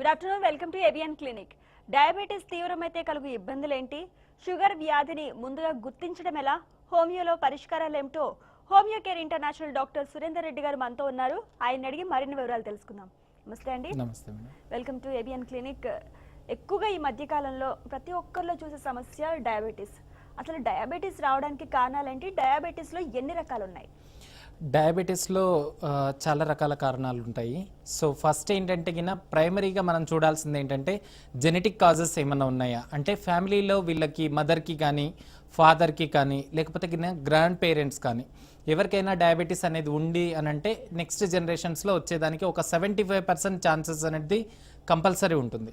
Good afternoon, welcome to ABN clinic. Diabetes తీవ్రమైతే కలుగు ఇబ్బందులేంటి, షుగర్ వ్యాధిని ముందుగా గుర్తించడం ఎలా, హోమియోలో పరిష్కారాలు ఏమిటో homeo care international doctor Surender Reddy గారు మనతో ఉన్నారు. ఆయన అడిగి మరిన్ని వివరాలు తెలుసుకుందాం. నమస్తే అండి. నమస్తే madam. Welcome to ABN clinic. ఎక్కువగా ఈ మధ్య కాలంలో ప్రతి ఒక్కరిలో చూసే సమస్య డయాబెటీస్. అసలు డయాబెటీస్ రావడానికి కారణాలేంటి, డయాబెటీస్లో ఎన్ని రకాలు ఉన్నాయి? డయాబెటీస్లో చాలా రకాల కారణాలు ఉంటాయి. సో ఫస్ట్ ఏంటంటే ప్రైమరీగా మనం చూడాల్సింది ఏంటంటే జెనెటిక్ కాజెస్ ఏమైనా ఉన్నాయా అంటే ఫ్యామిలీలో వీళ్ళకి మదర్కి కానీ ఫాదర్కి కానీ లేకపోతే గ్రాండ్ పేరెంట్స్ కానీ ఎవరికైనా డయాబెటీస్ అనేది ఉంది అని అంటే నెక్స్ట్ జనరేషన్స్లో వచ్చేదానికి ఒక 75% ఛాన్సెస్ అనేది కంపల్సరీ ఉంటుంది.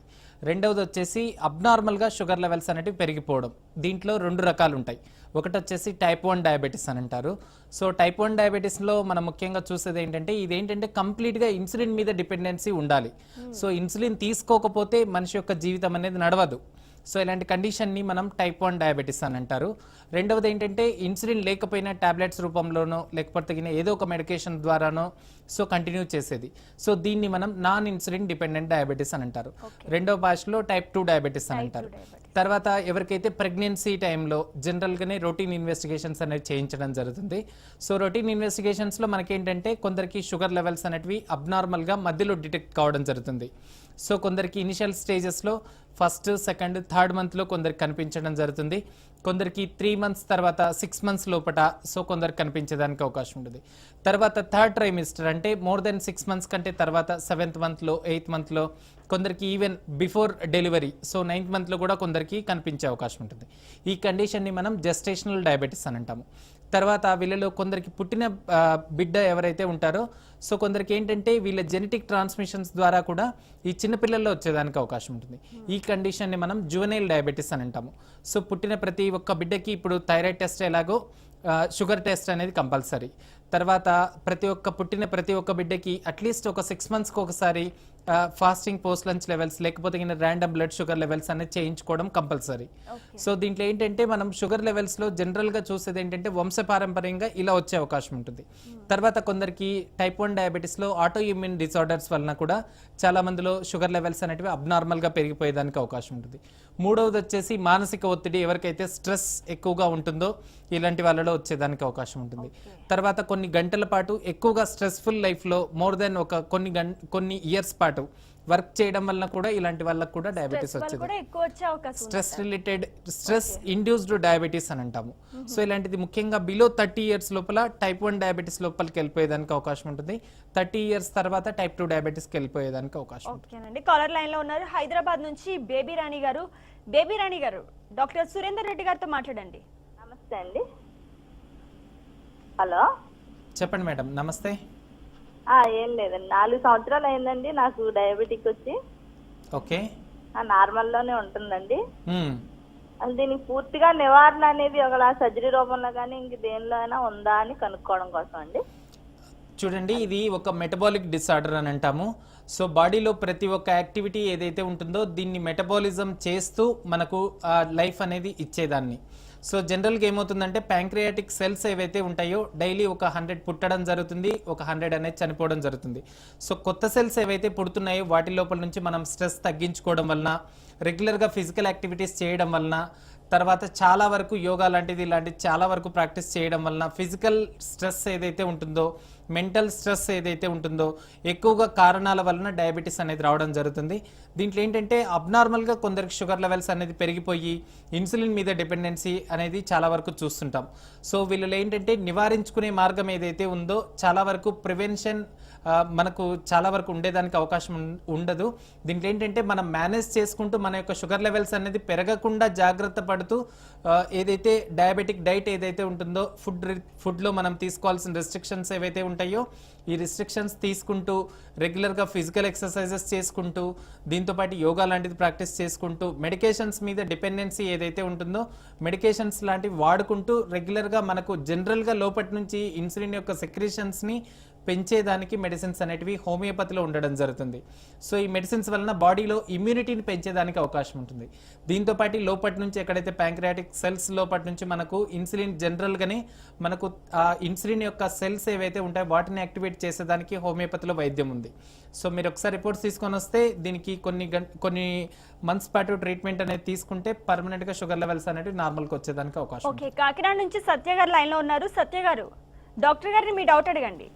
రెండవది వచ్చేసి అబ్నార్మల్గా షుగర్ లెవెల్స్ అనేవి పెరిగిపోవడం. దీంట్లో రెండు రకాలు ఉంటాయి. ఒకటి వచ్చేసి టైప్ 1 డయాబెటీస్ అని అంటారు. సో టైప్ 1 డయాబెటీస్లో మనం ముఖ్యంగా చూసేది ఏంటంటే ఇదేంటంటే కంప్లీట్గా ఇన్సులిన్ మీద డిపెండెన్సీ ఉండాలి. సో ఇన్సులిన్ తీసుకోకపోతే మనిషి యొక్క జీవితం అనేది నడవదు. సో ఇలాంటి కండిషన్ని మనం టైప్ 1 డయాబెటీస్ అని అంటారు. రెండవది ఏంటంటే ఇన్సులిన్ లేకపోయినా టాబ్లెట్స్ రూపంలోనో లేకపోతే ఏదో ఒక మెడికేషన్ ద్వారానో సో కంటిన్యూ చేసేది. సో దీన్ని మనం నాన్ ఇన్సులిన్ డిపెండెంట్ డయాబెటీస్ అని అంటారు. రెండవ భాషలో టైప్ 2 డయాబెటీస్ అని అంటారు. తర్వాత ఎవరికైతే ప్రెగ్నెన్సీ టైంలో జనరల్గానే రొటీన్ ఇన్వెస్టిగేషన్స్ అనేవి చేయించడం జరుగుతుంది. సో రొటీన్ ఇన్వెస్టిగేషన్స్లో మనకేంటంటే కొందరికి షుగర్ లెవెల్స్ అనేవి అబ్నార్మల్గా మధ్యలో డిటెక్ట్ కావడం జరుగుతుంది. సో కొందరికి ఇనిషియల్ స్టేజెస్లో ఫస్ట్, సెకండ్, థర్డ్ మంత్లో కొందరికి కనిపించడం జరుగుతుంది. కొందరికి 3 months తర్వాత 6 months లోపల సో కొందరికి కనిపించడానికి అవకాశం ఉంటుంది. తర్వాత థర్డ్ ట్రైమిస్టర్ అంటే మోర్ దెన్ 6 months కంటే తర్వాత 7th monthలో 8th monthలో కొందరికి even before delivery so 9th monthలో కూడా కొందరికి కనిపించే అవకాశం ఉంటుంది. ఈ కండిషన్ని మనం జెస్టేషనల్ డయాబెటీస్ అని అంటాము. తర్వాత వీళ్ళలో కొందరికి పుట్టిన బిడ్డ ఎవరైతే ఉంటారో సో కొందరికి ఏంటంటే వీళ్ళ జెనెటిక్ ట్రాన్స్మిషన్స్ ద్వారా కూడా ఈ చిన్నపిల్లల్లో వచ్చేదానికి అవకాశం ఉంటుంది. ఈ కండిషన్ని మనం జువెనైల్ డయాబెటీస్ అని అంటాము. సో పుట్టిన ప్రతి ఒక్క బిడ్డకి ఇప్పుడు థైరాయిడ్ టెస్ట్ ఎలాగో షుగర్ టెస్ట్ అనేది కంపల్సరీ. తర్వాత పుట్టిన ప్రతి ఒక్క బిడ్డకి అట్లీస్ట్ ఒక 6 monthsకి ఒకసారి ఫాస్టింగ్ పోస్ట్ లంచ్ లెవెల్స్ లేకపోతే ర్యాండమ్ బ్లడ్ షుగర్ లెవెల్స్ అనేది చేయించుకోవడం కంపల్సరీ. సో దీంట్లో ఏంటంటే మనం షుగర్ లెవెల్స్లో జనరల్గా చూసేది ఏంటంటే వంశపారంపర్యంగా ఇలా వచ్చే అవకాశం ఉంటుంది. తర్వాత కొందరికి టైప్ 1 డయాబెటీస్లో ఆటో ఇమ్యూన్ డిసార్డర్స్ వలన కూడా చాలా మందిలో షుగర్ లెవెల్స్ అనేవి అబ్నార్మల్గా పెరిగిపోయేదానికి అవకాశం ఉంటుంది. మూడవది వచ్చేసి మానసిక ఒత్తిడి, ఎవరికైతే స్ట్రెస్ ఎక్కువగా ఉంటుందో ఇలాంటి వాళ్ళలో వచ్చేదానికి అవకాశం ఉంటుంది. తర్వాత కొన్ని గంటల పాటు ఎక్కువగా స్ట్రెస్ఫుల్ లైఫ్లో మోర్ దెన్ కొన్ని ఇయర్స్ పాటు వర్క్ చేయడం వల్ల కూడా ఇలాంటి వాళ్ళకి కూడా డయాబెటీస్ వచ్చేది. స్ట్రెస్ ఇండ్యూస్డ్ డయాబెటీస్ అని అంటాము. సో ఇలాంటిది ముఖ్యంగా బిలో 30 years లోపల టైప్ 1 డయాబెటీస్ లోపలికి వెళ్ళిపోయేదానికి అవకాశం ఉంటుంది. 30 years తర్వాత టైప్ 2 డయాబెటీస్కి వెళ్ళిపోయేదానికి అవకాశం ఉంటుంది. కాలర్ లైన్ లో ఉన్నారు హైదరాబాద్ నుంచి బేబీ రాణి గారు. బేబీ రాణి గారు, డాక్టర్ సురేందర్ రెడ్డి గారితో మాట్లాడండి. నమస్తే అండి. హలో చెప్పండి మేడం. నమస్తే. ఏం లేదండి, 4 సంవత్సరాలు అయిందండి నాకు డయాబెటిక్ వచ్చి. ఓకే. నార్మల్లోనే ఉంటుందండి. దీనికి పూర్తిగా నివారణ అనేది ఒక సర్జరీ రూపంలో కానీ ఇంక దేనిలో అయినా ఉందా అని కనుక్కోవడం కోసం అండి. చూడండి, ఇది ఒక మెటబాలిక్ డిసార్డర్ అని అంటాము. సో బాడీలో ప్రతి ఒక్క యాక్టివిటీ ఏదైతే ఉంటుందో దీన్ని మెటబాలిజం చేస్తూ మనకు లైఫ్ అనేది ఇచ్చేదాన్ని. సో జనరల్గా ఏమవుతుందంటే ప్యాంక్రియాటిక్ సెల్స్ ఏవైతే ఉంటాయో డైలీ ఒక 100 పుట్టడం జరుగుతుంది, ఒక 100 అనేది చనిపోవడం జరుగుతుంది. సో కొత్త సెల్స్ ఏవైతే పుడుతున్నాయో వాటి లోపల నుంచి మనం స్ట్రెస్ తగ్గించుకోవడం వలన, రెగ్యులర్గా ఫిజికల్ యాక్టివిటీస్ చేయడం వలన, తర్వాత చాలా వరకు యోగా లాంటిది చాలా వరకు ప్రాక్టీస్ చేయడం వలన ఫిజికల్ స్ట్రెస్ ఏదైతే ఉంటుందో, మెంటల్ స్ట్రెస్ ఏదైతే ఉంటుందో ఎక్కువగా కారణాల వలన డయాబెటీస్ అనేది రావడం జరుగుతుంది. దీంట్లో ఏంటంటే అబ్నార్మల్గా కొందరికి షుగర్ లెవెల్స్ అనేది పెరిగిపోయి ఇన్సులిన్ మీద డిపెండెన్సీ అనేది చాలా వరకు చూస్తుంటాం. సో వీళ్ళు ఏంటంటే నివారించుకునే మార్గం ఏదైతే ఉందో చాలా వరకు ప్రివెన్షన్ మనకు చాలా వరకు ఉండేదానికి అవకాశం ఉండదు. దీంట్లో ఏంటంటే మనం మేనేజ్ చేసుకుంటూ మన యొక్క షుగర్ లెవెల్స్ అనేది పెరగకుండా జాగ్రత్త పడుతూ ఏదైతే డయాబెటిక్ డైట్ ఏదైతే ఉంటుందో ఫుడ్లో మనం తీసుకోవాల్సిన రెస్ట్రిక్షన్స్ ఏవైతే ఉంటాయో ఈ రెస్ట్రిక్షన్స్ తీసుకుంటూ రెగ్యులర్గా ఫిజికల్ ఎక్సర్సైజెస్ చేసుకుంటూ దీంతోపాటు యోగా లాంటిది ప్రాక్టీస్ చేసుకుంటూ మెడికేషన్స్ మీద డిపెండెన్సీ ఏదైతే ఉంటుందో మెడికేషన్స్ లాంటివి వాడుకుంటూ రెగ్యులర్గా మనకు జనరల్గా లోపటి నుంచి ఇన్సులిన్ యొక్క సెక్రీషన్స్ని పెంచేదానికి మెడిసిన్స్ అనేటివి హోమియోపతిలో ఉండడం జరుగుతుంది. సో ఈ మెడిసిన్స్ వలన బాడీలో ఇమ్యూనిటీని పెంచేదానికి అవకాశం ఉంటుంది. దీంతో పాటు లోపటి నుంచి ఎక్కడైతే ప్యాంక్రియాటిక్ సెల్స్ లోపటి నుంచి మనకు ఇన్సులిన్ జనరల్గానే మనకు ఆ ఇన్సులిన్ యొక్క సెల్స్ ఏవైతే ఉంటాయో వాటిని యాక్టివేట్ చేసేదానికి హోమియోపతిలో వైద్యం ఉంది. సో మీరు ఒకసారి రిపోర్ట్స్ తీసుకొని వస్తే దీనికి కొన్ని మంత్స్ పాటు ట్రీట్మెంట్ అనేది తీసుకుంటే పర్మనెంట్గా షుగర్ లెవెల్స్ అనేవి నార్మల్కి వచ్చేదానికి అవకాశం ఉంది. ఓకే, కాకినాడ నుంచి సత్య గారు లైన్ లో ఉన్నారు. సత్య గారు, డాక్టర్ గారిని మీ డౌట్ అడగండి.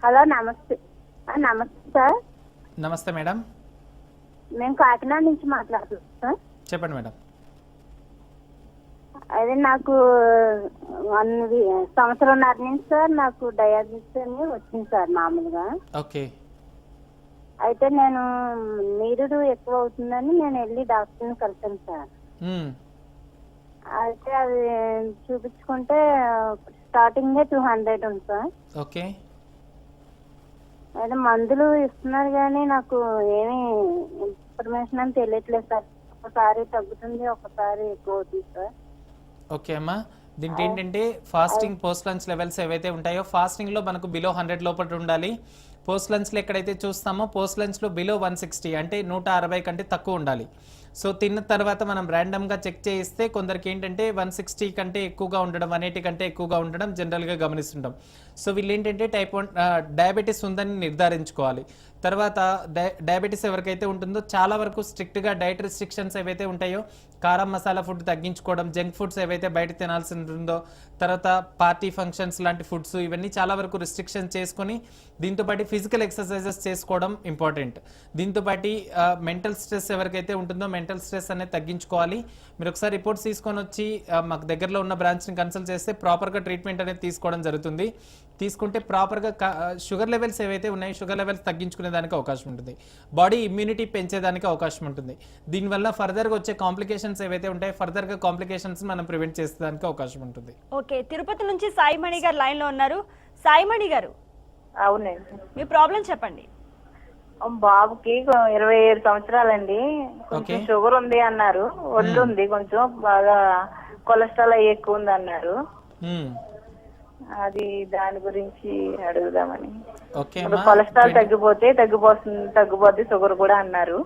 హలో, నమస్తే. నమస్తే సార్. నమస్తే మేడం, మేము కాకినాడ నుంచి మాట్లాడుతున్నాం సార్. చెప్పండి మేడం. అదే నాకు సంవత్సరంన్నర నుంచి సార్ నాకు డయాబెటిస్ అని వచ్చింది సార్ మామూలుగా. ఓకే. అయితే నేను నీరు ఎక్కువ అవుతుందని నేను వెళ్ళి డాక్టర్ని కలిసాను సార్. అయితే అది చూపించుకుంటే స్టార్టింగ్ 200 ఉంది సార్. ఓకే. అయితే మందులు ఇస్తున్నారు కానీ నాకు ఏమీ ఇన్ఫర్మేషన్ అని తెలియట్లేదు సార్. ఒకసారి తగ్గుతుంది, ఒకసారి ఎక్కువ అవుతుంది సార్. ఓకే అమ్మా, దీంట్లో ఏంటంటే ఫాస్టింగ్ పోస్ట్ లంచ్ లెవెల్స్ ఏవైతే ఉంటాయో ఫాస్టింగ్లో మనకు బిలో 100 లోపల ఉండాలి. పోస్ట్ లంచ్లో ఎక్కడైతే చూస్తామో పోస్ట్ లంచ్లో బిలో 160 అంటే 160 కంటే తక్కువ ఉండాలి. సో తిన్న తర్వాత మనం ర్యాండమ్గా చెక్ చేయిస్తే కొందరికి ఏంటంటే 160 కంటే ఎక్కువగా ఉండడం, 180 కంటే ఎక్కువగా ఉండడం జనరల్గా గమనిస్తుంటాం. సో వీళ్ళు ఏంటంటే టైప్ 1 డయాబెటీస్ ఉందని నిర్ధారించుకోవాలి. తర్వాత డయాబెటీస్ ఎవరికైతే ఉంటుందో చాలా వరకు స్ట్రిక్ట్గా డైట్ రిస్ట్రిక్షన్స్ ఏవైతే ఉంటాయో కారం మసాలా ఫుడ్ తగ్గించుకోవడం, జంక్ ఫుడ్స్ ఏవైతే బయట తినాల్సి ఉంటుందో, తర్వాత పార్టీ ఫంక్షన్స్ లాంటి ఫుడ్స్ ఇవన్నీ చాలా వరకు రిస్ట్రిక్షన్ చేసుకొని దీంతోపాటు ఫిజికల్ ఎక్సర్సైజెస్ చేసుకోవడం ఇంపార్టెంట్. దీంతోపాటు మెంటల్ స్ట్రెస్ ఎవరికైతే ఉంటుందో మెంటల్ స్ట్రెస్ అనేది తగ్గించుకోవాలి. మీరు ఒకసారి రిపోర్ట్స్ తీసుకొని వచ్చి మాకు దగ్గరలో ఉన్న బ్రాంచ్ని కన్సల్ట్ చేస్తే ప్రాపర్గా ట్రీట్మెంట్ అనేది తీసుకోవడం జరుగుతుంది. తీసుకుంటే ప్రాపర్గా షుగర్ లెవెల్స్ ఏవైతే ఉన్నాయో షుగర్ లెవెల్స్ తగ్గించుకునే దానికి అవకాశం ఉంటుంది. బాడీ ఇమ్యూనిటీ పెంచేదానికి అవకాశం ఉంటుంది. దీనివల్ల ఫర్దర్గా వచ్చే కాంప్లికేషన్స్ ఏవైతే ఉంటాయో ఫర్దర్గా కాంప్లికేషన్స్ మనం ప్రివెంట్ చేసేదానికి అవకాశం ఉంటుంది. ఓకే, తిరుపతి నుంచి సాయిమణి గారు లైన్ లో ఉన్నారు. సాయిమణి గారు, అవునండి. మీ ప్రాబ్లం చెప్పండి. బాబుకి 27 సంవత్సరాలండి. కొంచెం షుగర్ ఉంది అన్నారు, ఒళ్ళు ఉంది, కొంచెం బాగా కొలెస్ట్రాల్ ఎక్కువ ఉంది అన్నారు. అది దాని గురించి అడుగుదామని. కొలెస్ట్రాల్ తగ్గిపోద్ది షుగర్ కూడా అన్నారు.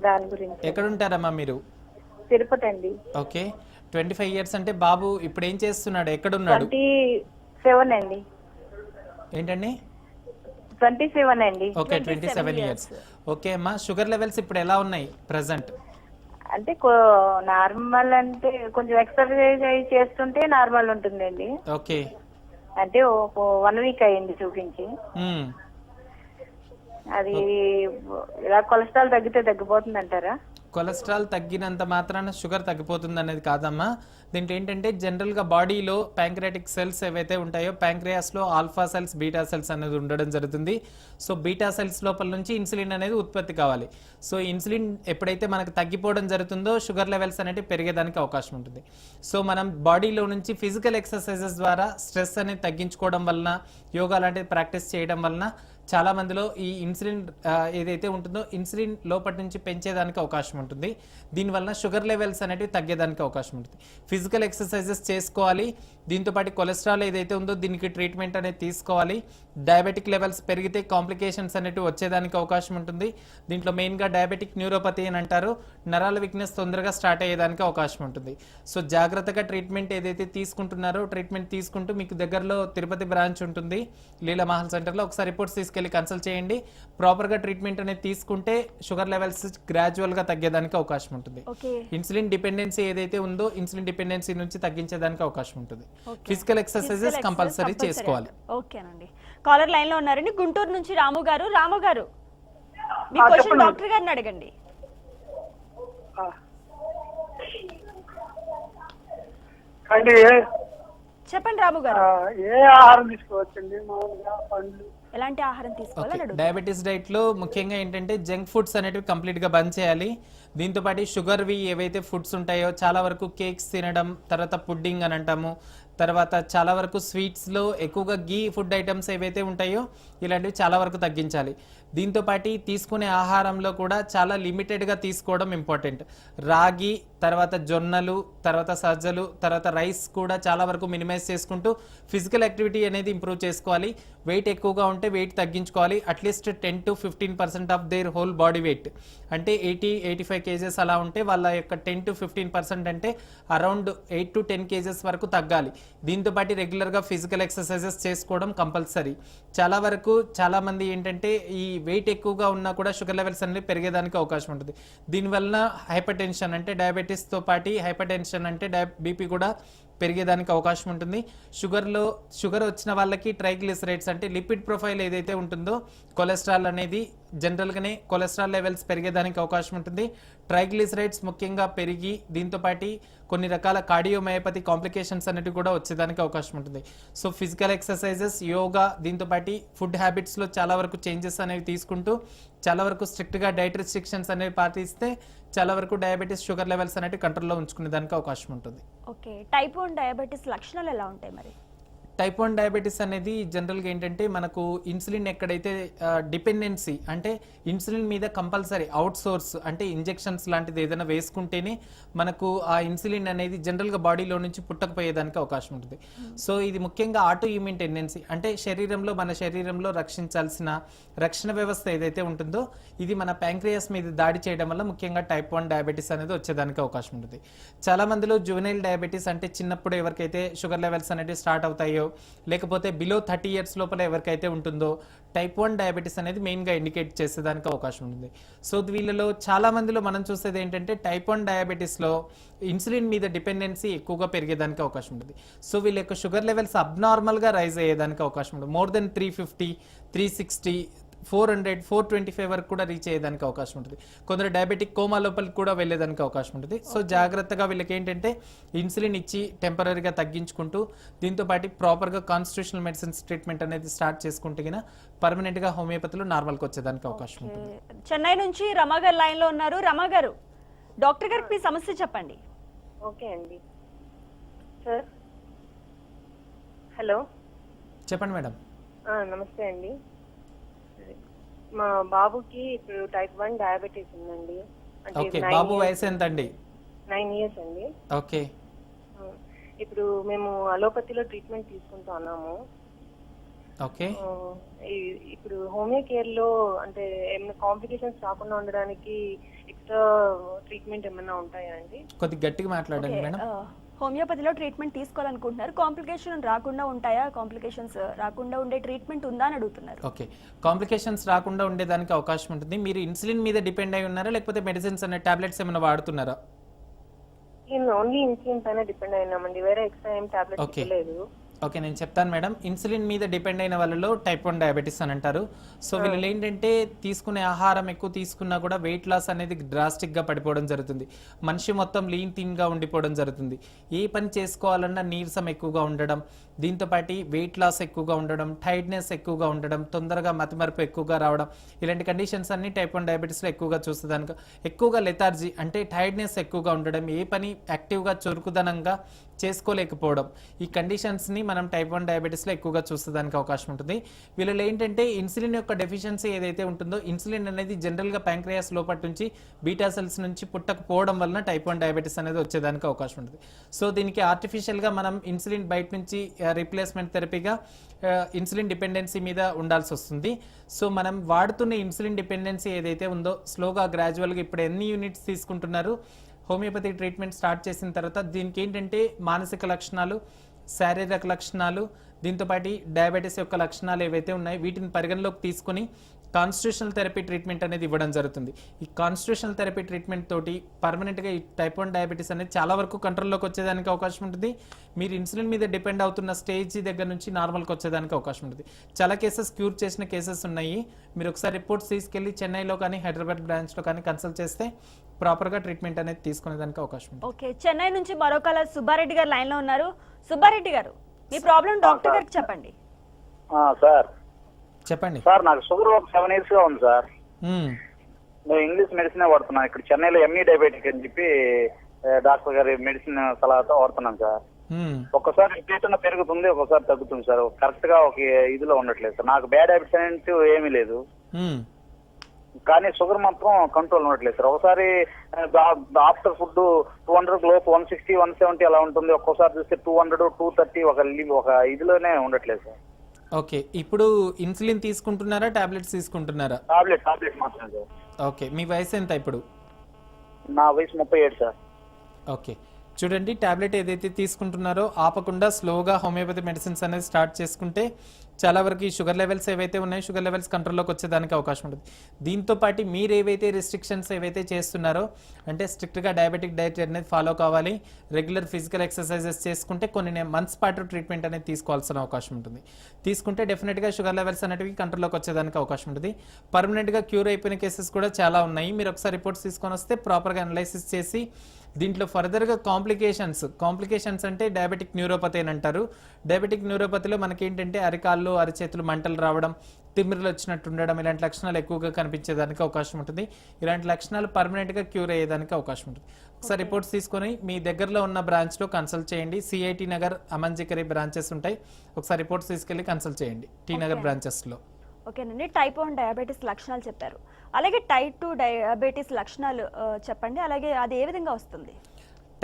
దాని గురించి. ఎక్కడ ఉంటారమ్మా మీరు? తిరుపతి అండి. ఓకే, 25 ఇయర్స్ అంటే బాబు ఇప్పుడు ఏం చేస్తున్నాడు, ఎక్కడున్నాడు? 27 అండి. ఏంటండి? 27 అండి. Okay, 27 years. ఓకే అమ్మా, షుగర్ లెవెల్స్ ఇప్పుడు ఎలా ఉన్నాయి ప్రెసెంట్? అంటే నార్మల్ అంటే కొంచెం ఎక్సర్సైజ్ చేస్తుంటే నార్మల్ ఉంటుందండి. ఓకే. అంటే 1 వీక్ అయ్యింది చూపించి. అది ఇలా కొలెస్ట్రాల్ తగ్గిపోతుంది అంటారా? కొలెస్ట్రాల్ తగ్గినంత మాత్రాన షుగర్ తగ్గిపోతుంది అనేది కాదమ్మా. దీంట్లో ఏంటంటే జనరల్గా బాడీలో ప్యాంక్రియాటిక్ సెల్స్ ఏవైతే ఉంటాయో ప్యాంక్రియాస్లో ఆల్ఫా సెల్స్, బీటా సెల్స్ అనేది ఉండడం జరుగుతుంది. సో బీటా సెల్స్ లోపల నుంచి ఇన్సులిన్ అనేది ఉత్పత్తి కావాలి. సో ఇన్సులిన్ ఎప్పుడైతే మనకు తగ్గిపోవడం జరుగుతుందో షుగర్ లెవెల్స్ అనేవి పెరిగేదానికి అవకాశం ఉంటుంది. సో మనం బాడీలో నుంచి ఫిజికల్ ఎక్సర్సైజెస్ ద్వారా స్ట్రెస్ అనేది తగ్గించుకోవడం వలన, యోగా లాంటివి ప్రాక్టీస్ చేయడం వలన చాలా మందిలో ఈ ఇన్సులిన్ ఏదైతే ఉంటుందో ఇన్సులిన్ లోపటి నుంచి పెంచేదానికి అవకాశం ఉంటుంది. దీనివల్ల షుగర్ లెవెల్స్ అనేవి తగ్గేదానికి అవకాశం ఉంటుంది. ఫిజికల్ ఎక్సర్సైజెస్ చేసుకోవాలి. దీంతోపాటు కొలెస్ట్రాల్ ఏదైతే ఉందో దీనికి ట్రీట్మెంట్ అనేది తీసుకోవాలి. డయాబెటిక్ లెవెల్స్ పెరిగితే కాంప్లికేషన్స్ అనేవి వచ్చేదానికి అవకాశం ఉంటుంది. దీంట్లో మెయిన్గా డయాబెటిక్ న్యూరోపతి అని అంటారు, నరాల వీక్నెస్ తొందరగా స్టార్ట్ అయ్యేదానికి అవకాశం ఉంటుంది. సో జాగ్రత్తగా ట్రీట్మెంట్ ఏదైతే తీసుకుంటున్నారో ట్రీట్మెంట్ తీసుకుంటూ మీకు దగ్గరలో తిరుపతి బ్రాంచ్ ఉంటుంది లీలామహల్ సెంటర్లో, ఒకసారి రిపోర్ట్స్ తీసుకెళ్ళి కన్సల్ట్ చేయండి. ప్రాపర్గా ట్రీట్మెంట్ అనేది తీసుకుంటే షుగర్ లెవెల్స్ గ్రాడ్యువల్గా తగ్గేదానికి అవకాశం ఉంటుంది. ఇన్సులిన్ డిపెండెన్సీ ఏదైతే ఉందో ఇన్సులిన్ డిపెండెన్సీ నుంచి తగ్గించేదానికి అవకాశం ఉంటుంది. ఫిజికల్ ఎక్సర్సైజెస్ కంపల్సరీ చేసుకోవాలి. ఓకేనండి. కాలర్ లైన్ లో ఉన్నారండి, గుంటూరు నుంచి రాము గారు. రాము గారు, మీ క్వశ్చన్ డాక్టర్ గారిని అడగండి. చెప్పండి రాము గారు. ఏ ఆహారం తీసుకోవచ్చండి? మామూలుగా పండ్లు ఎలాంటి ఆహారం తీసుకోవాలి? డయాబెటీస్ డైట్ లో ముఖ్యంగా ఏంటంటే జంక్ ఫుడ్స్ అనేటివి కంప్లీట్ గా బంద్ చేయాలి. దీంతో పాటు షుగర్వి ఏవైతే ఫుడ్స్ ఉంటాయో చాలా వరకు కేక్స్ తినడం, తర్వాత పుడ్డింగ్ అని అంటాము, తర్వాత చాలా వరకు స్వీట్స్లో ఎక్కువగా గీ ఫుడ్ ఐటమ్స్ ఏవైతే ఉంటాయో ఇలాంటివి చాలా వరకు తగ్గించాలి. దీంతోపాటు తీసుకునే ఆహారంలో కూడా చాలా లిమిటెడ్గా తీసుకోవడం ఇంపార్టెంట్. రాగి, తర్వాత జొన్నలు, తర్వాత సజ్జలు, తర్వాత రైస్ కూడా చాలా వరకు మినిమైజ్ చేసుకుంటూ ఫిజికల్ యాక్టివిటీ అనేది ఇంప్రూవ్ చేసుకోవాలి. వెయిట్ ఎక్కువగా ఉంటే వెయిట్ తగ్గించుకోవాలి. At least 10 to 15% of their whole body weight, అంటే 80-85 కేజెస్ అలా ఉంటే వాళ్ళ యొక్క 10 to 15% అంటే అరౌండ్ 8 to 10 కేజెస్ వరకు తగ్గాలి. దీంతోపాటు రెగ్యులర్గా ఫిజికల్ ఎక్సర్సైజెస్ చేసుకోవడం కంపల్సరీ. చాలా వరకు చాలామంది ఏంటంటే ఈ వెయిట్ ఎక్కువగా ఉన్నా కూడా షుగర్ లెవెల్స్ అనేవి పెరిగేదానికి అవకాశం ఉంటుంది. దీనివల్ల హైపర్ టెన్షన్ అంటే డయాబెటీస్తో పాటు హైపర్ టెన్షన్ అంటే బీపీ కూడా పెరిగేదానికి అవకాశం ఉంటుంది. షుగర్ వచ్చిన వాళ్ళకి ట్రైగ్లిసరైడ్స్ అంటే లిపిడ్ ప్రొఫైల్ ఏదైతే ఉంటుందో కొలెస్ట్రాల్ అనేది జనరల్గానే కొలెస్ట్రాల్ లెవెల్స్ పెరిగేదానికి అవకాశం ఉంటుంది. ట్రైగ్లిసరైడ్స్ ముఖ్యంగా పెరిగి దీంతోపాటు కొన్ని రకాల కార్డియోమయోపతి కాంప్లికేషన్స్ అనేవి కూడా వచ్చేదానికి అవకాశం ఉంటుంది. సో ఫిజికల్ ఎక్సర్సైజెస్, యోగా, దీంతోపాటు ఫుడ్ హ్యాబిట్స్లో చాలా వరకు చేంజెస్ అనేవి తీసుకుంటూ చాలా వరకు స్ట్రిక్ట్గా డైట్ రిస్ట్రిక్షన్స్ అనేవి పాటిస్తే చాలా వరకు డయాబెటీస్ షుగర్ లెవెల్స్ అనేవి కంట్రోల్లో ఉంచుకునే దానికి అవకాశం ఉంటుంది. ఓకే, టైప్ 1 డయాబెటీస్ లక్షణాలు ఎలా ఉంటాయి మరి? టైప్ 1 డయాబెటీస్ అనేది జనరల్గా ఏంటంటే మనకు ఇన్సులిన్ ఎక్కడైతే డిపెండెన్సీ అంటే ఇన్సులిన్ మీద కంపల్సరీ అవుట్ సోర్స్ అంటే ఇంజెక్షన్స్ లాంటిది ఏదైనా వేసుకుంటేనే మనకు ఆ ఇన్సులిన్ అనేది జనరల్గా బాడీలో నుంచి పుట్టకపోయేదానికి అవకాశం ఉంటుంది. సో ఇది ముఖ్యంగా ఆటో ఇమ్యూన్ టెండెన్సీ అంటే మన శరీరంలో రక్షించాల్సిన రక్షణ వ్యవస్థ ఏదైతే ఉంటుందో ఇది మన ప్యాంక్రియాస్ మీద దాడి చేయడం వల్ల ముఖ్యంగా టైప్ 1 డయాబెటీస్ అనేది వచ్చేదానికి అవకాశం ఉంటుంది. చాలా మందిలో జువెనైల్ డయాబెటీస్ అంటే చిన్నప్పుడు ఎవరికైతే షుగర్ లెవెల్స్ అనేవి స్టార్ట్ అవుతాయో లేకపోతే బిలో 30 years లోపల ఎవరికైతే ఉంటుందో టైప్ 1 డయాబెటీస్ అనేది మెయిన్గా ఇండికేట్ చేసేదానికి అవకాశం ఉంది. సో వీళ్ళలో చాలా మందిలో మనం చూసేది ఏంటంటే టైప్ 1 డయాబెటీస్లో ఇన్సులిన్ మీద డిపెండెన్సీ ఎక్కువగా పెరిగేదానికి అవకాశం ఉంటుంది. సో వీళ్ళ యొక్క షుగర్ లెవెల్స్ అబ్నార్మల్గా రైజ్ అయ్యేదానికి అవకాశం ఉంటుంది. మోర్ దెన్ 350, 360, 400, 425 వరకు కూడా రీచ్ అయ్యేదానికి అవకాశం ఉంటుంది. కొందరు డయాబెటిక్ కోమా లోపలికి కూడా వెళ్ళేదానికి అవకాశం ఉంటుంది. సో జాగ్రత్తగా వీళ్ళకి ఏంటంటే ఇన్సులిన్ ఇచ్చి టెంపరీగా తగ్గించుకుంటూ దీంతోపాటు ప్రాపర్గా కాన్స్టిట్యూషనల్ మెడిసిన్స్ ట్రీట్మెంట్ అనేది స్టార్ట్ చేసుకుంటే గిన పర్మనెంట్గా హోమియోపతిలో నార్మల్కి వచ్చేదానికి అవకాశం ఉంటుంది. చెన్నై నుంచి రమా గారు లైన్లో ఉన్నారు. రమా గారు, డాక్టర్ గారికి మీ సమస్య చెప్పండి. ఓకే అండి. సార్, హలో, చెప్పండి మేడం. నమస్తే అండి. మా బాబుకి ఇప్పుడు టైప్ 1 డయాబెటీస్ ఉందండి. ఓకే, బాబు వయసు ఎంత అండి? 9 years అండి. ఓకే, ఇప్పుడు మేము అలోపతిలో ట్రీట్మెంట్ తీసుకుంటూ ఉన్నాము. ఓకే, ఇప్పుడు హోమియో కేర్ లో అంటే ఏమైనా కాంప్లికేషన్స్ రాకుండా ఉండడానికి ఎక్స్ట్రా ట్రీట్మెంట్ ఏమైనా ఉంటాయా అండి? కొద్దిగా గట్టిగా మాట్లాడండి మేడం. హోమియోపతిలో ట్రీట్మెంట్ తీసుకోవాలనుకుంటున్నారు, కాంప్లికేషన్ రాకుండా ఉంటాయా? కాంప్లికేషన్స్ రాకుండా ఉండే ట్రీట్మెంట్ ఉందా అని అడుగుతున్నారు. ఓకే, కాంప్లికేషన్స్ రాకుండా ఉండేదానికి అవకాశం ఉంటుంది. మీరు ఇన్సులిన్ మీద డిపెండ్ అయి ఉన్నారా లేకపోతే మెడిసిన్స్ అనే టాబ్లెట్స్ ఏమైనా వాడుతున్నారా? ఓన్లీ ఇన్సులిన్ పైన డిపెండ్ అయినామండి, వేరే ఎక్స్ట్రా ఏం టాబ్లెట్స్ లేదు. ఓకే, నేను చెప్తాను మేడం. ఇన్సులిన్ మీద డిపెండ్ అయిన వాళ్ళలో టైప్ 1 డయాబెటీస్ అని అంటారు. సో వీళ్ళు ఏంటంటే తీసుకునే ఆహారం ఎక్కువ తీసుకున్నా కూడా వెయిట్ లాస్ అనేది డ్రాస్టిక్గా పడిపోవడం జరుగుతుంది. మనిషి మొత్తం లీన్ థిన్గా ఉండిపోవడం జరుగుతుంది. ఏ పని చేసుకోవాలన్నా నీరసం ఎక్కువగా ఉండడం, దీంతోపాటు వెయిట్ లాస్ ఎక్కువగా ఉండడం, టైర్డ్నెస్ ఎక్కువగా ఉండడం, తొందరగా మతిమరుపు ఎక్కువగా రావడం, ఇలాంటి కండిషన్స్ అన్ని టైప్ 1 డయాబెటీస్లో ఎక్కువగా చూసేదానికి. ఎక్కువగా లెథార్జీ అంటే టైర్డ్నెస్ ఎక్కువగా ఉండడం, ఏ పని యాక్టివ్గా చురుకుదనంగా చేసుకోలేకపోవడం, ఈ కండిషన్స్ని మనం టైప్ 1 డయాబెటీస్లో ఎక్కువగా చూసేదానికి అవకాశం ఉంటుంది. వీళ్ళలో ఏంటంటే ఇన్సులిన్ యొక్క డెఫిషియన్సీ ఏదైతే ఉంటుందో ఇన్సులిన్ అనేది జనరల్గా ప్యాంక్రియాస్ లోపల నుంచి బీటా సెల్స్ నుంచి పుట్టకపోవడం వలన టైప్ 1 డయాబెటీస్ అనేది వచ్చేదానికి అవకాశం ఉంటుంది. సో దీనికి ఆర్టిఫిషియల్గా మనం ఇన్సులిన్ బయట నుంచి రీప్లేస్మెంట్ థెరపీగా ఇన్సులిన్ డిపెండెన్సీ మీద ఉండాల్సి వస్తుంది. సో మనం వాడుతున్న ఇన్సులిన్ డిపెండెన్సీ ఏదైతే ఉందో స్లోగా గ్రాడ్యువల్గా ఇప్పుడు ఎన్ని యూనిట్స్ తీసుకుంటున్నారు హోమియోపతి ట్రీట్మెంట్ స్టార్ట్ చేసిన తర్వాత దీనికి ఏంటంటే మానసిక లక్షణాలు, శారీరక లక్షణాలు, దీంతోపాటు డయాబెటీస్ యొక్క లక్షణాలు ఏవైతే ఉన్నాయో వీటిని పరిగణలోకి తీసుకొని కాన్స్టిట్యూషనల్ థెరపీ ట్రీట్మెంట్ అనేది ఇవ్వడం జరుగుతుంది. ఈ కాన్స్టిట్యూషనల్ థెరపీ ట్రీట్మెంట్ తోటి పర్మనెంట్గా ఈ టైప్ 1 డయాబెటీస్ అనేది చాలా వరకు కంట్రోల్లోకి వచ్చేదానికి అవకాశం ఉంటుంది. మీరు ఇన్సులిన్ మీద డిపెండ్ అవుతున్న స్టేజ్ దగ్గర నుంచి నార్మల్కి వచ్చేదానికి అవకాశం ఉంటుంది. చాలా కేసెస్ క్యూర్ చేసిన కేసెస్ ఉన్నాయి. మీరు ఒకసారి రిపోర్ట్స్ తీసుకెళ్ళి చెన్నైలో కానీ హైదరాబాద్ బ్రాంచ్లో కానీ కన్సల్ట్ చేస్తే ప్రాపర్గా ట్రీట్మెంట్ అనేది తీసుకునేదానికి అవకాశం ఉంది. ఓకే, చెన్నై నుంచి మరో కాలర్ సుబ్బారెడ్డి గారు లైన్లో ఉన్నారు. సుబ్బారెడ్డి గారు, మీ ప్రాబ్లం డాక్టర్ గారికి చెప్పండి. సార్ చెప్పండి సార్. నాకు షుగర్ ఒక 7 years గా ఉంది సార్. నేను ఇంగ్లీష్ మెడిసిన్ వాడుతున్నాను. ఇక్కడ చెన్నైలో ఎంఈ డయాబెటిక్ అని చెప్పి డాక్టర్ గారి మెడిసిన్ సలహాతో వాడుతున్నాను సార్. ఒక్కసారి రిపీట్ పెరుగుతుంది, ఒక్కొక్కసారి తగ్గుతుంది సార్. కరెక్ట్ గా ఒక ఇదిలో ఉండట్లేదు సార్. నాకు బ్యాడ్ హ్యాబిట్స్ అనేది ఏమీ లేదు, కానీ షుగర్ మాత్రం కంట్రోల్ ఉండట్లేదు సార్. ఒకసారి ఆఫ్టర్ ఫుడ్ 200 లోపు 160, 170 అలా ఉంటుంది. ఒక్కోసారి చూస్తే 200, 230 ఒక ఇదిలోనే ఉండట్లేదు సార్. ఓకే, ఇప్పుడు ఇన్సులిన్ తీసుకుంటున్నారా, టాబ్లెట్స్ తీసుకుంటున్నారా? టాబ్లెట్ మాత్రం సార్. ఓకే, మీ వయసు ఎంత ఇప్పుడు? నా వయసు 37 సార్. ఓకే, చూడండి, టాబ్లెట్ ఏదైతే తీసుకుంటున్నారో ఆపకుండా స్లోగా హోమియోపతి మెడిసిన్స్ అనేది స్టార్ట్ చేసుకుంటే చాలా వరకు ఈ షుగర్ లెవెల్స్ ఏవైతే ఉన్నాయో షుగర్ లెవెల్స్ కంట్రోల్లోకి వచ్చేదానికి అవకాశం ఉంటుంది. దీంతో పాటు మీరు ఏవైతే రిస్ట్రిక్షన్స్ ఏవైతే చేస్తున్నారో, అంటే స్ట్రిక్ట్గా డయాబెటిక్ డైట్ అనేది ఫాలో కావాలి, రెగ్యులర్ ఫిజికల్ ఎక్సర్సైజెస్ చేసుకుంటే కొన్ని మంత్స్ పాటు ట్రీట్మెంట్ అనేది తీసుకోవాల్సిన అవకాశం ఉంటుంది. తీసుకుంటే డెఫినెట్గా షుగర్ లెవెల్స్ అనేవి కంట్రోల్లోకి వచ్చేదానికి అవకాశం ఉంటుంది. పర్మనెంట్గా క్యూర్ అయిపోయిన కేసెస్ కూడా చాలా ఉన్నాయి. మీరు ఒకసారి రిపోర్ట్స్ తీసుకొని వస్తే ప్రాపర్గా అనలైసిస్ చేసి దీంట్లో ఫర్దర్గా కాంప్లికేషన్స్ అంటే డయాబెటిక్ న్యూరోపతి అని అంటారు. డయాబెటిక్ న్యూరోపతిలో మనకేంటంటే అరికాళ్ళు, అరిచేతులు మంటలు రావడం, తిమ్మిరులు వచ్చినట్టు ఉండడం, ఇలాంటి లక్షణాలు ఎక్కువగా కనిపించేదానికి అవకాశం ఉంటుంది. ఇలాంటి లక్షణాలు పర్మనెంట్గా క్యూర్ అయ్యేదానికి అవకాశం ఉంటుంది. ఒకసారి రిపోర్ట్స్ తీసుకొని మీ దగ్గరలో ఉన్న బ్రాంచ్లో కన్సల్ట్ చేయండి. సిఐటి నగర్, అమంజికరి బ్రాంచెస్ ఉంటాయి. ఒకసారి రిపోర్ట్స్ తీసుకెళ్ళి కన్సల్ట్ చేయండి టీ నగర్ బ్రాంచెస్లో. ఓకేనండి, టైప్ 1 డయాబెటీస్ లక్షణాలు చెప్పారు. అలాగే టైప్ 2 డయాబెటీస్ లక్షణాలు చెప్పండి, అలాగే అది ఏ విధంగా వస్తుంది?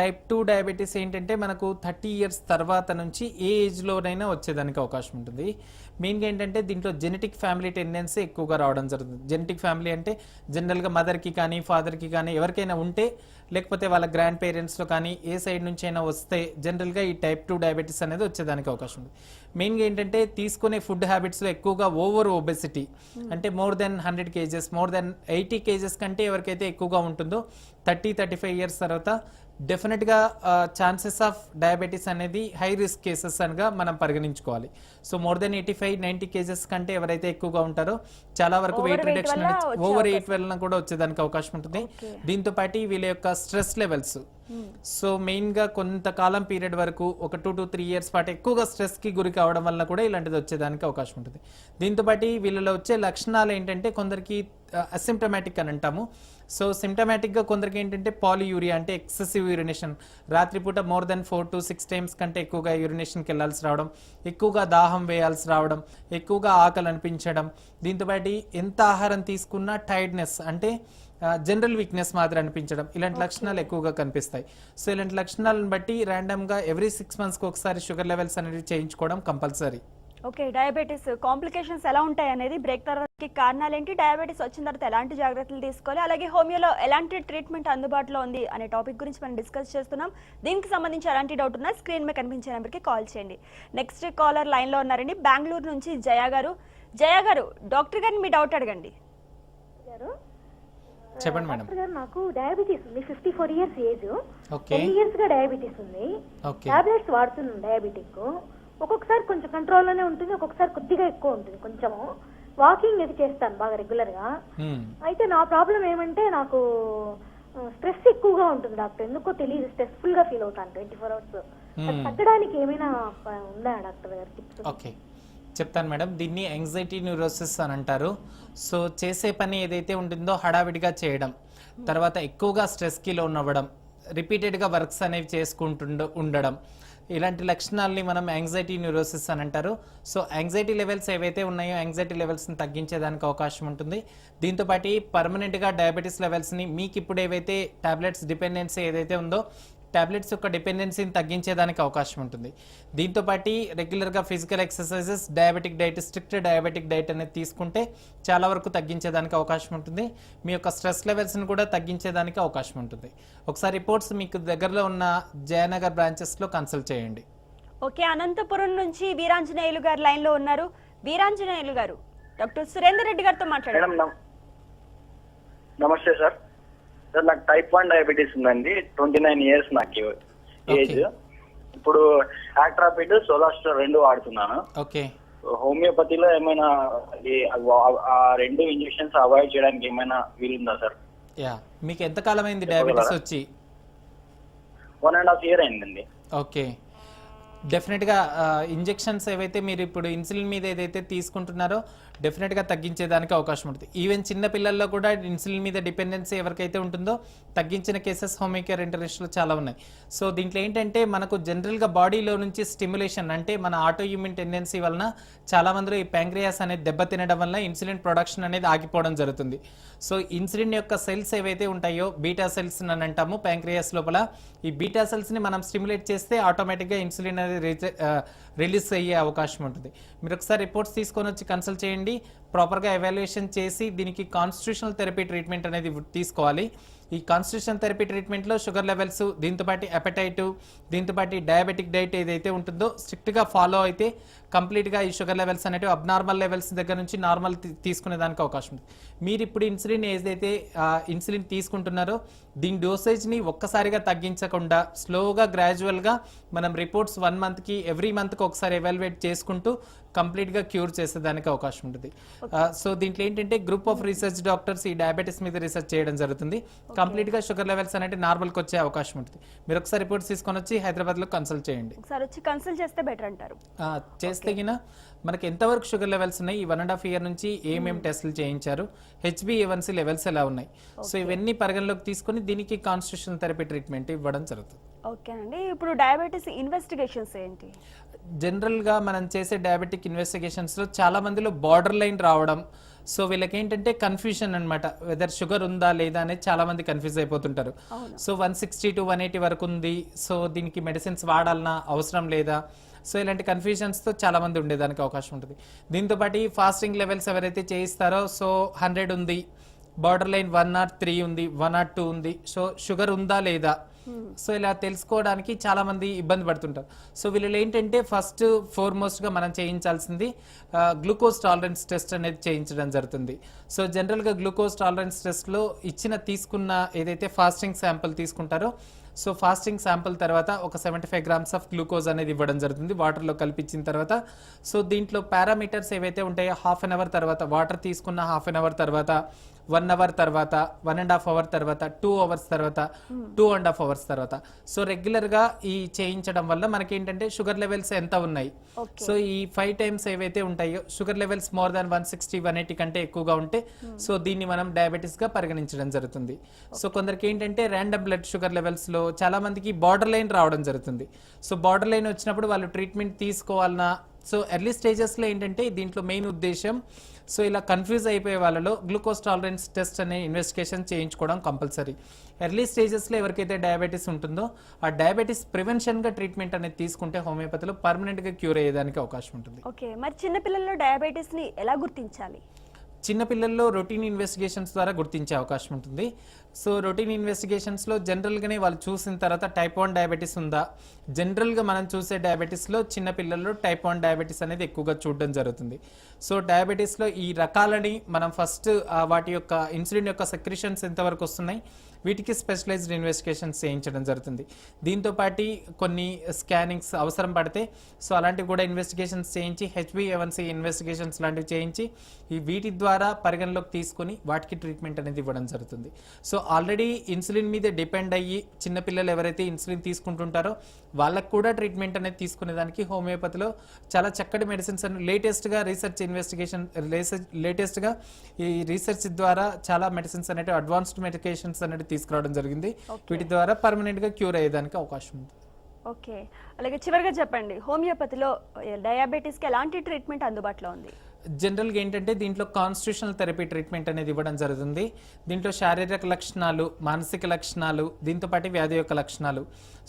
టైప్ 2 డయాబెటీస్ ఏంటంటే మనకు 30 ఇయర్స్ తర్వాత నుంచి ఏ ఏజ్లోనైనా వచ్చేదానికి అవకాశం ఉంటుంది. మెయిన్గా ఏంటంటే దీంట్లో జెనెటిక్ ఫ్యామిలీ టెండెన్సీ ఎక్కువగా రావడం జరుగుతుంది. జెనెటిక్ ఫ్యామిలీ అంటే జనరల్గా మదర్కి కానీ ఫాదర్కి కానీ ఎవరికైనా ఉంటే, లేకపోతే వాళ్ళ గ్రాండ్ పేరెంట్స్లో కానీ ఏ సైడ్ నుంచి అయినా వస్తే జనరల్గా ఈ టైప్ 2 డయాబెటీస్ అనేది వచ్చేదానికి అవకాశం ఉంది. మెయిన్గా ఏంటంటే తీసుకునే ఫుడ్ హ్యాబిట్స్లో ఎక్కువగా ఓవర్ ఒబెసిటీ, అంటే more than 100 kgs, more than 80 kgs కంటే ఎవరికైతే ఎక్కువగా ఉంటుందో 30-35 ఇయర్స్ తర్వాత డెఫినెట్గా ఛాన్సెస్ ఆఫ్ డయాబెటీస్ అనేది హై రిస్క్ కేసెస్ అనగా మనం పరిగణించుకోవాలి. సో మోర్ దెన్ 85-90 kgs కంటే ఎవరైతే ఎక్కువగా ఉంటారో చాలా వరకు వెయిట్ రిడక్షన్ అనేది ఓవర్ 8 వల్ల కూడా వచ్చేదానికి అవకాశం ఉంటుంది. దీంతో పాటు వీళ్ళ యొక్క స్ట్రెస్ లెవెల్స్, సో మెయిన్గా కొంతకాలం పీరియడ్ వరకు ఒక 2 to 3 years పాటు ఎక్కువగా స్ట్రెస్కి గురి కావడం వల్ల కూడా ఇలాంటిది వచ్చేదానికి అవకాశం ఉంటుంది. దీంతో పాటు వీళ్ళలో వచ్చే లక్షణాలు ఏంటంటే కొందరికి అసిమ్టమాటిక్ అని అంటాము. సో సిమ్టమాటిక్గా కొందరికి ఏంటంటే పాలియూరియా అంటే ఎక్సెసివ్ యూరినేషన్, రాత్రిపూట మోర్ దెన్ 4 to 6 times కంటే ఎక్కువగా యూరినేషన్కి వెళ్ళాల్సి రావడం, ఎక్కువగా దాహం వేయాల్సి రావడం, ఎక్కువగా ఆకలి అనిపించడం, దీంతోపాటు ఎంత ఆహారం తీసుకున్నా టైర్డ్నెస్ అంటే జనరల్ వీక్నెస్ మాత్రం అనిపించడం, ఇలాంటి లక్షణాలు ఎక్కువగా కనిపిస్తాయి. సో ఇలాంటి లక్షణాలను బట్టి ర్యాండమ్గా ఎవ్రీ 6 monthsకి ఒకసారి షుగర్ లెవెల్స్ అనేవి చేయించుకోవడం కంపల్సరీ. ఓకే, డయాబెటీస్ కాంప్లికేషన్స్ ఎలా ఉంటాయి అనేది బ్రేక్ తర్వాతకి కారణాలు ఏంటి, డయాబెటీస్ వచ్చిన తర్వాత ఎలాంటి జాగ్రత్తలు తీసుకోవాలి, అలాగే హోమియోలో ఎలాంటి ట్రీట్మెంట్ అందుబాటులో ఉంది అనే టాపిక్ గురించి మనం డిస్కస్ చేస్తున్నాం. దీనికి సంబంధించి ఎలాంటి డౌట్ ఉన్నా స్క్రీన్ మీద కనిపించే నెంబర్కి కాల్ చేయండి. నెక్స్ట్ కాలర్ లైన్లో ఉన్నారండి, బెంగళూరు నుంచి జయ గారు. జయ గారు, డాక్టర్ గారిని మీ డౌట్ అడగండి. చెప్పండి మేడం. నాకు డయాబెటీస్ ఉంది, 54 years ఏజ్. ఓకే, 10 years గా డయాబెటీస్ ఉంది. టాబ్లెట్స్ వాడుతున్నాను డయాబెటిక్. ఒక్కొక్కసారి కొంచెం కంట్రోల్లోనే ఉంటుంది, ఒక్కొక్కసారి కొద్దిగా ఎక్కువ ఉంటుంది. కొంచెము వాకింగ్ అది చేస్తాను బాగా రెగ్యులర్ గా. అయితే నా ప్రాబ్లం ఏమంటే నాకు స్ట్రెస్ ఎక్కువగా ఉంటుంది డాక్టర్, ఎందుకో తెలియదు, స్ట్రెస్ఫుల్ గా ఫీల్ అవుతాను 24 hours. తగ్గడానికి ఏమైనా ఉందా డాక్టర్ గారు టిప్స్? ఓకే, చెప్తాను మేడం. దీన్ని యాంగ్జైటీ న్యూరోసిస్ అని అంటారు. సో చేసే పని ఏదైతే ఉంటుందో హడావిడిగా చేయడం, తర్వాత ఎక్కువగా స్ట్రెస్కి లోన్ అవ్వడం, రిపీటెడ్గా వర్క్స్ అనేవి ఉండడం, ఇలాంటి లక్షణాలని మనం యాంగ్జైటీ న్యూరోసిస్ అని అంటారు. సో యాంగ్జైటీ లెవెల్స్ ఏవైతే ఉన్నాయో యాంగ్జైటీ లెవెల్స్ని తగ్గించేదానికి అవకాశం ఉంటుంది. దీంతోపాటు పర్మనెంట్గా డయాబెటీస్ లెవెల్స్ని మీకు ఇప్పుడు ఏవైతే టాబ్లెట్స్ డిపెండెన్సీ ఏదైతే ఉందో టాబ్లెట్స్ యొక్క డిపెండెన్సీని తగ్గించేదానికి అవకాశం ఉంటుంది. దీంతోపాటు రెగ్యులర్గా physical exercises, diabetic diet, strict diabetic diet అనేది తీసుకుంటే చాలా వరకు తగ్గించేదానికి అవకాశం ఉంటుంది. మీ యొక్క స్ట్రెస్ లెవెల్స్ని కూడా తగ్గించేదానికి అవకాశం ఉంటుంది. ఒకసారి రిపోర్ట్స్ మీకు దగ్గరలో ఉన్న జయనగర్ బ్రాంచెస్లో కన్సల్ట్ చేయండి. ఓకే, అనంతపురం నుంచి వీరాంజనేయులు గారు లైన్లో ఉన్నారు. వీరాంజనేయులు గారు, డాక్టర్ సురేందర్ రెడ్డి గారితో మాట్లాడండి. నమస్తే సార్. సార్ నాకు టైప్ 1 డయాబెటీస్ ఉందండి, 29 years నాకు ఏజ్. ఇప్పుడు యాక్ట్రాపిడ్, సోలాస్టర్ 2 వాడుతున్నాను. ఓకే, హోమియోపతిలో ఏమైనా ఆ 2 ఇంజెక్షన్స్ అవాయిడ్ చేయడానికి ఏమైనా వీలుందా సార్? యా, మీకు ఎంత కాలం అయింది డయాబెటీస్ వచ్చి? 1.5 years అయిందండి. ఓకే, డెఫినెట్గా ఇంజెక్షన్స్ ఏవైతే మీరు ఇప్పుడు ఇన్సులిన్ మీద ఏదైతే తీసుకుంటున్నారో డెఫినెట్గా తగ్గించేదానికి అవకాశం ఉంటుంది. ఈవెన్ చిన్న పిల్లల్లో కూడా ఇన్సులిన్ మీద డిపెండెన్సీ ఎవరికైతే ఉంటుందో తగ్గించిన కేసెస్ హోమియో కేర్ ఇంటర్నేషనల్లో చాలా ఉన్నాయి. సో దీంట్లో ఏంటంటే మనకు జనరల్గా బాడీలో నుంచి స్టిమ్యులేషన్ అంటే మన ఆటో ఇమ్యూన్ టెండెన్సీ వలన చాలా మందిలో ఈ ప్యాంక్రియాస్ అనేది దెబ్బతినడం వల్ల ఇన్సులిన్ ప్రొడక్షన్ అనేది ఆగిపోవడం జరుగుతుంది. సో ఇన్సులిన్ యొక్క సెల్స్ ఏవైతే ఉంటాయో బీటా సెల్స్ అని అంటాము ప్యాంక్రియాస్ లోపల, ఈ బీటా సెల్స్ని మనం స్టిమ్యులేట్ చేస్తే ఆటోమేటిక్గా ఇన్సులిన్ అనేది రిలీజ్ అయ్యే అవకాశం ఉంటుంది. మీరు ఒకసారి రిపోర్ట్స్ తీసుకొని వచ్చి కన్సల్ట్ చేయండి, ప్రాపర్గా ఎవాల్యుయేషన్ చేసి దీనికి కాన్స్టిట్యూషనల్ థెరపీ ట్రీట్మెంట్ అనేది తీసుకోవాలి. ఈ కాన్స్టిట్యూషన్ థెరపీ ట్రీట్మెంట్లో షుగర్ లెవెల్స్, దీంతోపాటు హెపటైట్, దీంతోపాటు డయాబెటిక్ డైట్ ఏదైతే ఉంటుందో స్ట్రిక్ట్గా ఫాలో అయితే కంప్లీట్గా ఈ షుగర్ లెవెల్స్ అనేవి అబ్నార్మల్ లెవెల్స్ దగ్గర నుంచి నార్మల్ తీసుకునే దానికి అవకాశం ఉంది. మీరు ఇప్పుడు ఇన్సులిన్ ఏదైతే ఇన్సులిన్ తీసుకుంటున్నారో దీని డోసేజ్ని ఒక్కసారిగా తగ్గించకుండా స్లోగా గ్రాడ్యువల్గా మనం రిపోర్ట్స్ 1 మంత్కి ఎవ్రీ మంత్కి ఒకసారి ఎవాల్యుయేట్ చేసుకుంటూ కంప్లీట్గా క్యూర్ చేసేదానికి అవకాశం ఉంటుంది. సో దీంట్లో ఏంటంటే గ్రూప్ ఆఫ్ రీసెర్చ్ డాక్టర్స్ ఈ డయాబెటీస్ మీద రీసెర్చ్ చేయడం జరుగుతుంది. కంప్లీట్గా షుగర్ లెవెల్స్ అనేవి నార్మల్కి వచ్చే అవకాశం ఉంటుంది. మీరు ఒకసారి రిపోర్ట్స్ తీసుకొని వచ్చి హైదరాబాద్లో కన్సల్ట్ చేయండి. ఒకసారి వచ్చి కన్సల్ట్ చేస్తే బెటర్ అంటారు. చేస్తే గిన మనకి ఎంతవరకు షుగర్ లెవెల్స్ ఉన్నాయి, ఈ 1.5 year నుంచి ఏమేమి టెస్టులు చేయించారు, HbA1c లెవెల్స్ ఎలా ఉన్నాయి, సో ఇవన్నీ పరిగణలోకి తీసుకొని దీనికి కాన్స్టిట్యూషన్ థెరపీ ట్రీట్మెంట్ ఇవ్వడం జరుగుతుంది. ఓకేనండి, ఇప్పుడు డయాబెటీస్ ఇన్వెస్టిగేషన్స్ ఏంటి? జనరల్గా మనం చేసే డయాబెటిక్ ఇన్వెస్టిగేషన్స్లో చాలా మందిలో బార్డర్ లైన్ రావడం, సో వీళ్ళకి ఏంటంటే కన్ఫ్యూజన్ అనమాట, వెదర్ షుగర్ ఉందా లేదా అనేది చాలా మంది కన్ఫ్యూజ్ అయిపోతుంటారు. సో 160 to 180 వరకు ఉంది, సో దీనికి మెడిసిన్స్ వాడాలన్నా అవసరం లేదా, సో ఇలాంటి కన్ఫ్యూజన్స్తో చాలా మంది ఉండేదానికి అవకాశం ఉంటుంది. దీంతోపాటు ఫాస్టింగ్ లెవెల్స్ ఎవరైతే చేయిస్తారో సో 100 ఉంది, బార్డర్ లైన్ 103 ఉంది, 102 ఉంది, సో షుగర్ ఉందా లేదా, సో ఇలా తెలుసుకోవడానికి చాలా మంది ఇబ్బంది పడుతుంటారు. సో వీళ్ళు ఏంటంటే ఫస్ట్ ఫోర్మోస్ట్గా మనం చేయించాల్సింది గ్లూకోజ్ టాలరెన్స్ టెస్ట్ అనేది చేయించడం జరుగుతుంది. సో జనరల్గా గ్లూకోజ్ టాలరెన్స్ టెస్ట్లో తీసుకున్న ఏదైతే ఫాస్టింగ్ శాంపుల్ తీసుకుంటారో సో ఫాస్టింగ్ శాంపుల్ తర్వాత ఒక 75 grams ఆఫ్ గ్లూకోజ్ అనేది ఇవ్వడం జరుగుతుంది వాటర్లో కలిపించిన తర్వాత. సో దీంట్లో పారామీటర్స్ ఏవైతే ఉంటాయో 1/2 hour తర్వాత, వాటర్ తీసుకున్న 1/2 hour తర్వాత, 1 hour తర్వాత, 1.5 hour తర్వాత, 2 hours తర్వాత, 2.5 hours తర్వాత, సో రెగ్యులర్గా ఈ చేయించడం వల్ల మనకి ఏంటంటే షుగర్ లెవెల్స్ ఎంత ఉన్నాయి, సో ఈ 5 times ఏవైతే ఉంటాయో షుగర్ లెవెల్స్ మోర్ దాన్ 160, 180 కంటే ఎక్కువగా ఉంటే సో దీన్ని మనం డయాబెటీస్గా పరిగణించడం జరుగుతుంది. సో కొందరికి ఏంటంటే ర్యాండమ్ బ్లడ్ షుగర్ లెవెల్స్లో చాలా మందికి బార్డర్ లైన్ రావడం జరుగుతుంది. సో బార్డర్ లైన్ వచ్చినప్పుడు వాళ్ళు ట్రీట్మెంట్ తీసుకోవాలన్నా, సో ఎర్లీ స్టేజెస్లో ఏంటంటే దీంట్లో మెయిన్ ఉద్దేశం సో ఇలా కన్ఫ్యూజ్ అయిపోయే వాళ్ళలో గ్లూకోజ్ టాలరెన్స్ టెస్ట్ అనే ఇన్వెస్టిగేషన్ చేయించుకోవడం కంపల్సరీ. ఎర్లీ స్టేజెస్లో ఎవరికైతే డయాబెటీస్ ఉంటుందో ఆ డయాబెటీస్ ప్రివెన్షన్గా ట్రీట్మెంట్ అనేది తీసుకుంటే హోమియోపతిలో పర్మనెంట్గా క్యూర్ అయ్యేదానికి అవకాశం ఉంటుంది. ఓకే, మరి చిన్నపిల్లల్లో డయాబెటీస్ని ఎలా గుర్తించాలి? చిన్నపిల్లల్లో రొటీన్ ఇన్వెస్టిగేషన్స్ ద్వారా గుర్తించే అవకాశం ఉంటుంది. సో రొటీన్ ఇన్వెస్టిగేషన్స్లో జనరల్గానే వాళ్ళు చూసిన తర్వాత టైప్ 1 డయాబెటీస్ ఉందా, జనరల్గా మనం చూసే డయాబెటీస్లో చిన్నపిల్లల్లో టైప్ 1 డయాబెటీస్ అనేది ఎక్కువగా చూడడం జరుగుతుంది. సో డయాబెటీస్లో ఈ రకాలని మనం ఫస్ట్ వాటి యొక్క ఇన్సులిన్ యొక్క సెక్రిషన్స్ ఎంతవరకు వస్తున్నాయి వీటికి స్పెషలైజ్డ్ ఇన్వెస్టిగేషన్స్ చేయించడం జరుగుతుంది. దీంతోపాటు కొన్ని స్కానింగ్స్ అవసరం పడితే సో అలాంటివి కూడా ఇన్వెస్టిగేషన్స్ చేయించి HbA1c ఇన్వెస్టిగేషన్స్ లాంటివి చేయించి వీటి ద్వారా పరిగణలోకి తీసుకొని వాటికి ట్రీట్మెంట్ అనేది ఇవ్వడం జరుగుతుంది. సో ఆల్రెడీ ఇన్సులిన్ మీద డిపెండ్ అయ్యి చిన్నపిల్లలు ఎవరైతే ఇన్సులిన్ తీసుకుంటుంటారో వాళ్ళకు కూడా ట్రీట్మెంట్ అనేది తీసుకునేదానికి హోమియోపతిలో చాలా చక్కటి మెడిసిన్స్ అని లేటెస్ట్గా లేటెస్ట్గా ఈ రీసెర్చ్ ద్వారా చాలా మెడిసిన్స్ అనేవి అడ్వాన్స్డ్ మెడికేషన్స్ అనేది తీసుకురావడం జరిగింది. వీటి ద్వారా పర్మనెంట్గా క్యూర్ అయ్యేదానికి అవకాశం ఉంది. ఓకే, అలాగే చివరిగా చెప్పండి, హోమియోపతిలో డయాబెటీస్కి ఎలాంటి ట్రీట్మెంట్ అందుబాటులో ఉంది? జనరల్గా ఏంటంటే దీంట్లో కాన్స్టిట్యూషనల్ థెరపీ ట్రీట్మెంట్ అనేది ఇవ్వడం జరుగుతుంది. దీంట్లో శారీరక లక్షణాలు, మానసిక లక్షణాలు, దీంతోపాటు వ్యాధి యొక్క లక్షణాలు,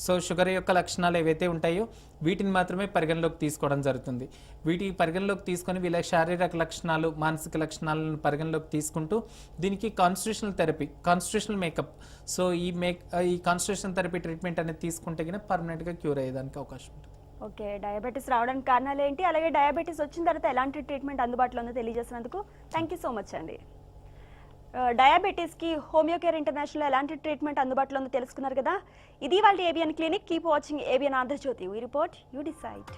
సో షుగర్ యొక్క లక్షణాలు ఏవైతే ఉంటాయో వీటిని మాత్రమే పరిగణలోకి తీసుకోవడం జరుగుతుంది. వీటికి పరిగణలోకి తీసుకొని వీళ్ళ శారీరక లక్షణాలు, మానసిక లక్షణాలను పరిగణలోకి తీసుకుంటూ దీనికి constitutional therapy, constitutional makeup, so ఈ కాన్స్టిట్యూషనల్ థెరపీ ట్రీట్మెంట్ అనేది తీసుకుంటే కనుక పర్మనెంట్గా క్యూర్ అయ్యేదానికి అవకాశం ఉంటుంది. ఓకే, డయాబెటీస్ రావడానికి కారణాలు ఏంటి, అలాగే డయాబెటీస్ వచ్చిన తర్వాత ఎలాంటి ట్రీట్మెంట్ అందుబాటులో ఉందో తెలియజేసినందుకు థ్యాంక్ యూ సో మచ్ అండి. డయాబెటీస్కి హోమియో కేర్ ఇంటర్నేషనల్ ఎలాంటి ట్రీట్మెంట్ అందుబాటులో ఉందో తెలుసుకున్నారు కదా. ఇది వాళ్ళ ABN clinic. Keep watching ABN Andhrajyothi. We report, you decide.